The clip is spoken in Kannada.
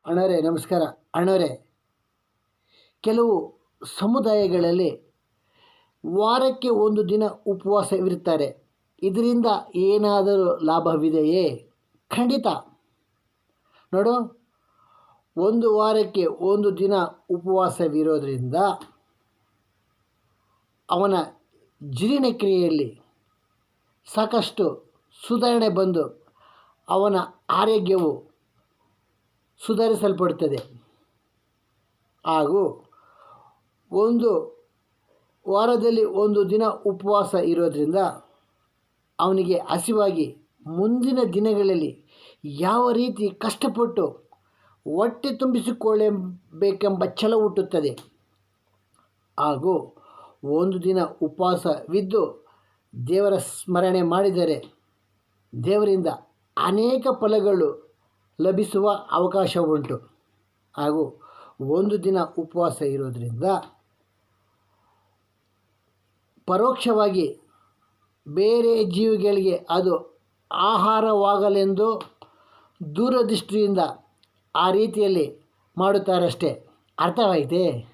ಅಣ್ಣವರೇ ನಮಸ್ಕಾರ. ಅಣ್ಣವರೇ, ಕೆಲವು ಸಮುದಾಯಗಳಲ್ಲಿ ವಾರಕ್ಕೆ ಒಂದು ದಿನ ಉಪವಾಸವಿರುತ್ತಾರೆ. ಇದರಿಂದ ಏನಾದರೂ ಲಾಭವಿದೆಯೇ? ಖಂಡಿತ. ನೋಡು, ಒಂದು ವಾರಕ್ಕೆ ಒಂದು ದಿನ ಉಪವಾಸವಿರೋದ್ರಿಂದ ಅವನ ಜೀರ್ಣಕ್ರಿಯೆಯಲ್ಲಿ ಸಾಕಷ್ಟು ಸುಧಾರಣೆ ಬಂದು ಅವನ ಆರೋಗ್ಯವು ಸುಧಾರಿಸಲ್ಪಡುತ್ತದೆ. ಹಾಗೂ ಒಂದು ವಾರದಲ್ಲಿ ಒಂದು ದಿನ ಉಪವಾಸ ಇರೋದರಿಂದ ಅವನಿಗೆ ಹಸಿವಾಗಿ ಮುಂದಿನ ದಿನಗಳಲ್ಲಿ ಯಾವ ರೀತಿ ಕಷ್ಟಪಟ್ಟು ಹೊಟ್ಟೆ ತುಂಬಿಸಿಕೊಳ್ಳಬೇಕೆಂಬ ಛಲ ಹುಟ್ಟುತ್ತದೆ. ಹಾಗೂ ಒಂದು ದಿನ ಉಪವಾಸವಿದ್ದು ದೇವರ ಸ್ಮರಣೆ ಮಾಡಿದರೆ ದೇವರಿಂದ ಅನೇಕ ಫಲಗಳು ಲಭಿಸುವ ಅವಕಾಶ ಉಂಟು. ಹಾಗೂ ಒಂದು ದಿನ ಉಪವಾಸ ಇರೋದರಿಂದ ಪರೋಕ್ಷವಾಗಿ ಬೇರೆ ಜೀವಿಗಳಿಗೆ ಅದು ಆಹಾರವಾಗಲೆಂದು ದೂರದೃಷ್ಟಿಯಿಂದ ಆ ರೀತಿಯಲ್ಲಿ ಮಾಡುತ್ತಾರಷ್ಟೇ. ಅರ್ಥವಾಯಿತೇ?